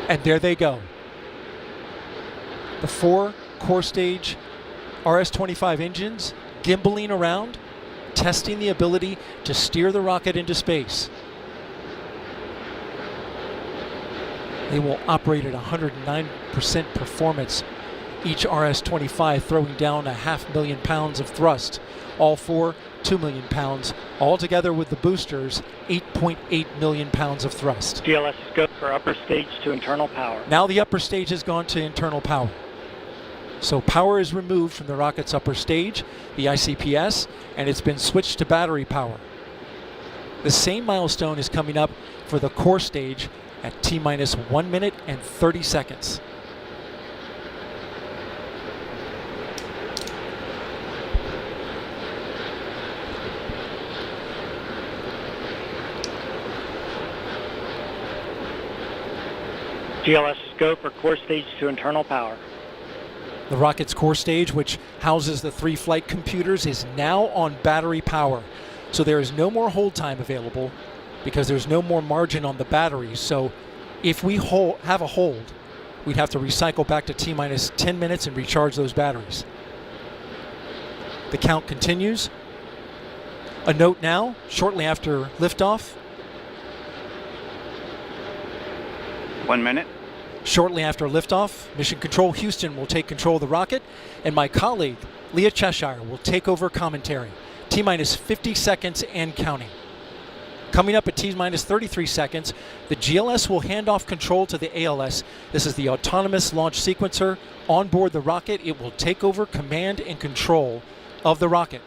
And there they go. The 4 core stage RS-25 engines gimbaling around, testing the ability to steer the rocket into space. They will operate at 109% performance. Each RS-25 throwing down 500,000 pounds of thrust. All 4, 2 million pounds. All together with the boosters, 8.8 million pounds of thrust. GLS is go for upper stage to internal power. Now the upper stage has gone to internal power. So power is removed from the rocket's upper stage, the ICPS, and it's been switched to battery power. The same milestone is coming up for the core stage at T-minus 1 minute and 30 seconds. GLS is go for core stage to internal power. The rocket's core stage, which houses the 3 flight computers, is now on battery power. So there is no more hold time available because there's no more margin on the batteries. So if we have a hold, we'd have to recycle back to T-minus 10 minutes and recharge those batteries. The count continues. A note now, shortly after liftoff. 1 minute. Shortly after liftoff, Mission Control Houston will take control of the rocket, and my colleague, Leah Cheshire, will take over commentary. T-minus 50 seconds and counting. Coming up at T-minus 33 seconds, the GLS will hand off control to the ALS. This is the autonomous launch sequencer. On board the rocket, it will take over command and control of the rocket.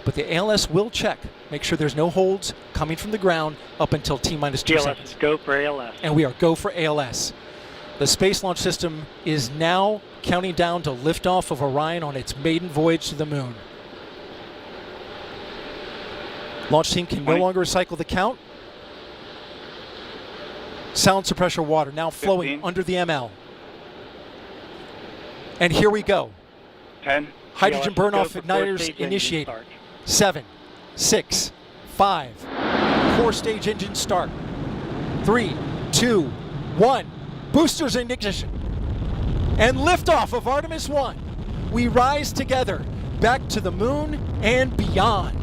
But the ALS will check, make sure there's no holds coming from the ground up until T-minus 2 seconds. GLS, go for ALS. And we are go for ALS. The Space Launch System is now counting down to liftoff of Orion on its maiden voyage to the moon. Launch team can no longer recycle the count. Sound suppressor water now flowing 15. under the ML. And here we go. 10. Hydrogen GLS, go burn-off for core igniters stage engine initiated. start. 7, 6, 5. Core stage engine start. 3, 2, 1. Boosters in ignition. And liftoff of Artemis 1. We rise together back to the moon and beyond.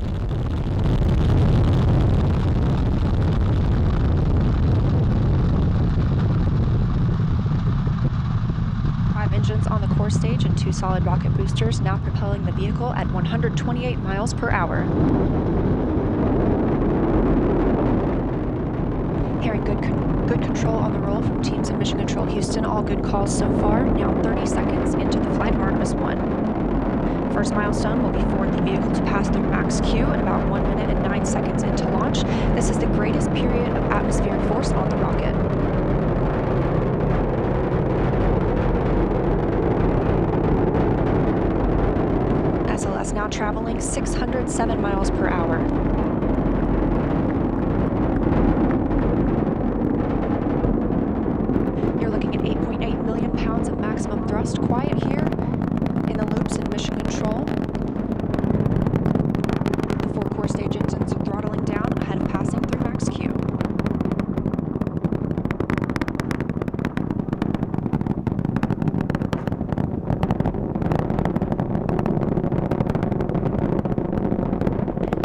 Engines on the core stage and 2 solid rocket boosters now propelling the vehicle at 128 miles per hour. Hearing good control on the roll from teams in Mission Control Houston. All good calls so far. Now 30 seconds into the flight of Artemis 1. First milestone will be for the vehicle to pass through max Q at about 1 minute and 9 seconds into launch. This is the greatest period of atmospheric force on the rocket. SLS now traveling 607 miles per hour. You're looking at 8.8 million pounds of maximum thrust. Quiet here in the loops in Mission Control. The 4 core stage engines are throttling down ahead of passing through max Q.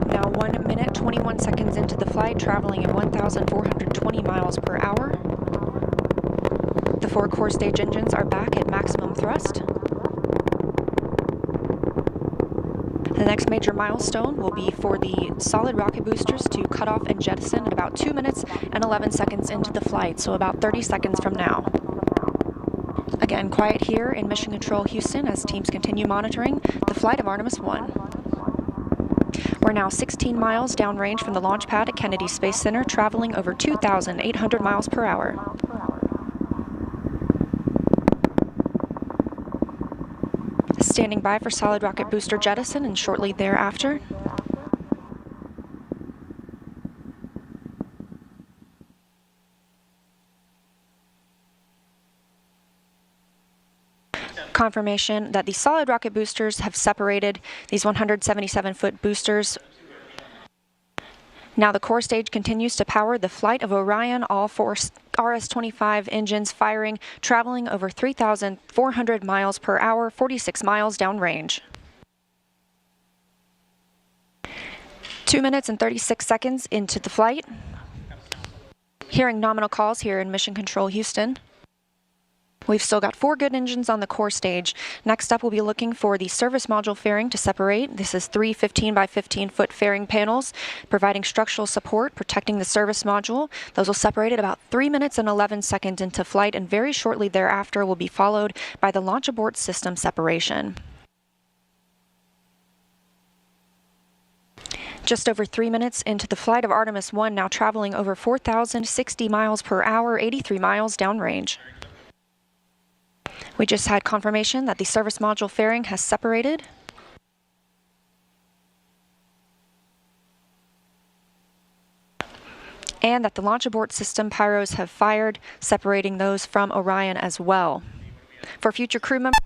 Now 1 minute, 21 seconds into the flight, traveling at 1,420 miles per hour. The 4 core stage engines are back at maximum thrust. The next major milestone will be for the solid rocket boosters to cut off and jettison at about 2 minutes and 11 seconds into the flight, so about 30 seconds from now. Again, quiet here in Mission Control Houston as teams continue monitoring the flight of Artemis 1. We're now 16 miles downrange from the launch pad at Kennedy Space Center, traveling over 2,800 miles per hour. Standing by for solid rocket booster jettison and shortly thereafter. Confirmation that the solid rocket boosters have separated. These 177-foot boosters Now the core stage continues to power the flight of Orion, all four RS-25 engines firing, traveling over 3,400 miles per hour, 46 miles downrange. 2 minutes and 36 seconds into the flight. Hearing nominal calls here in Mission Control Houston. We've still got 4 good engines on the core stage. Next up, we'll be looking for the service module fairing to separate. This is 3 15 by 15 foot fairing panels, providing structural support, protecting the service module. Those will separate at about 3 minutes and 11 seconds into flight, and very shortly thereafter will be followed by the launch abort system separation. Just over 3 minutes into the flight of Artemis 1, now traveling over 4,060 miles per hour, 83 miles downrange. We just had confirmation that the service module fairing has separated. And that the launch abort system pyros have fired, separating those from Orion as well. For future crew members,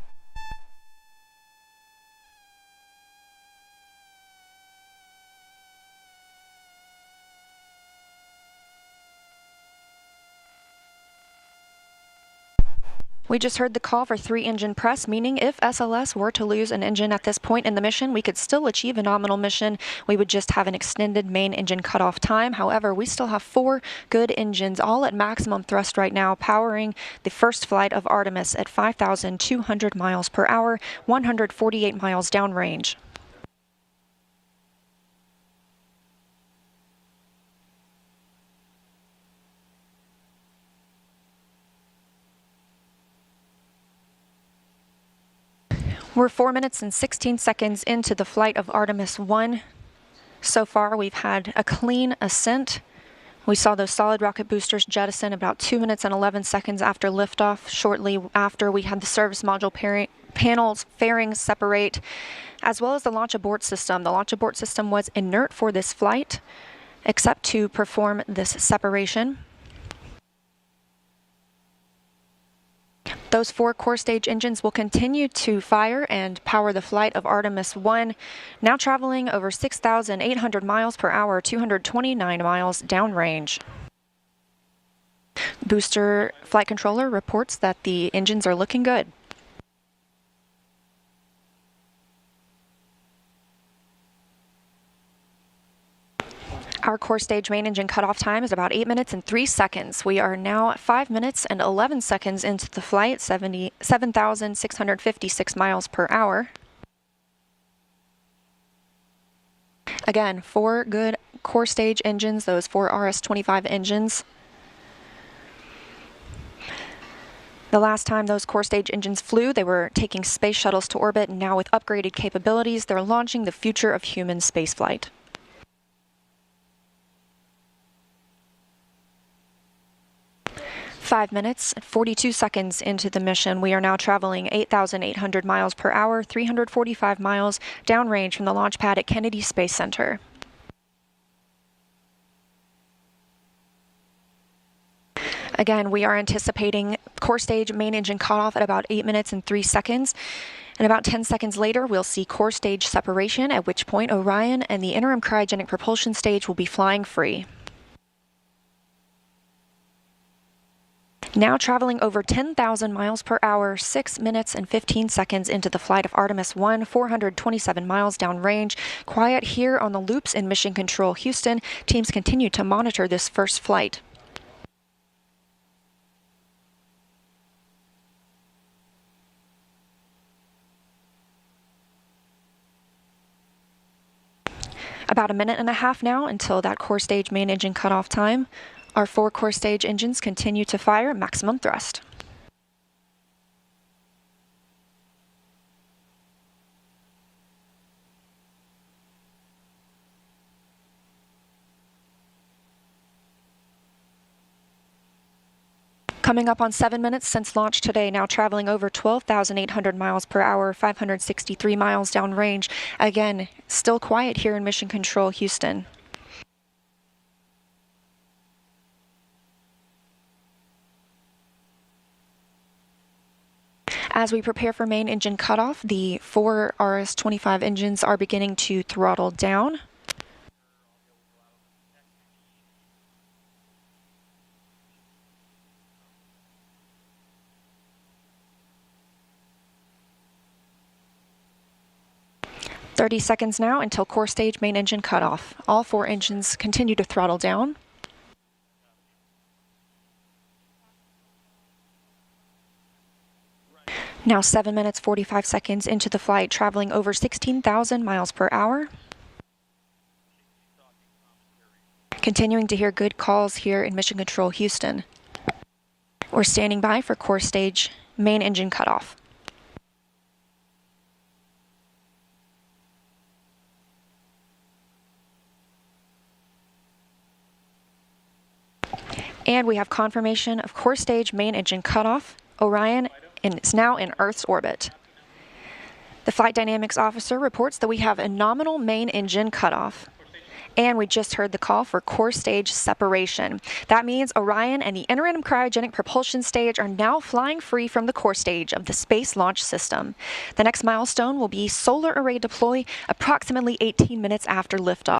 we just heard the call for 3 engine press, meaning if SLS were to lose an engine at this point in the mission, we could still achieve a nominal mission. We would just have an extended main engine cutoff time. However, we still have 4 good engines, all at maximum thrust right now, powering the first flight of Artemis at 5,200 miles per hour, 148 miles downrange. We're 4 minutes and 16 seconds into the flight of Artemis 1. So far, we've had a clean ascent. We saw those solid rocket boosters jettison about 2 minutes and 11 seconds after liftoff. Shortly after, we had the service module panels fairings separate, as well as the launch abort system. The launch abort system was inert for this flight, except to perform this separation. Those 4 core stage engines will continue to fire and power the flight of Artemis 1, now traveling over 6,800 miles per hour, 229 miles downrange. Booster flight controller reports that the engines are looking good. Our core stage main engine cutoff time is about 8 minutes and 3 seconds. We are now 5 minutes and 11 seconds into the flight, 7,656 miles per hour. Again, 4 good core stage engines, those 4 RS-25 engines. The last time those core stage engines flew, they were taking space shuttles to orbit, and now with upgraded capabilities, they're launching the future of human spaceflight. Five minutes, 42 seconds into the mission, we are now traveling 8,800 miles per hour, 345 miles downrange from the launch pad at Kennedy Space Center. Again, we are anticipating core stage main engine cutoff at about 8 minutes and 3 seconds. And about 10 seconds later, we'll see core stage separation, at which point Orion and the interim cryogenic propulsion stage will be flying free. Now traveling over 10,000 miles per hour, 6 minutes and 15 seconds into the flight of Artemis 1, 427 miles downrange. Quiet here on the loops in Mission Control Houston. Teams continue to monitor this first flight. About a minute and a half now until that core stage main engine cutoff time. Our 4 core stage engines continue to fire at maximum thrust. Coming up on 7 minutes since launch today, now traveling over 12,800 miles per hour, 563 miles downrange. Again, still quiet here in Mission Control Houston. As we prepare for main engine cutoff, the 4 RS-25 engines are beginning to throttle down. 30 seconds now until core stage main engine cutoff. All 4 engines continue to throttle down. Now 7 minutes 45 seconds into the flight, traveling over 16,000 miles per hour. Continuing to hear good calls here in Mission Control Houston. We're standing by for core stage main engine cutoff. And we have confirmation of core stage main engine cutoff. Orion is now in Earth's orbit. The flight dynamics officer reports that we have a nominal main engine cutoff. And we just heard the call for core stage separation. That means Orion and the interim cryogenic propulsion stage are now flying free from the core stage of the Space Launch System. The next milestone will be solar array deploy approximately 18 minutes after liftoff.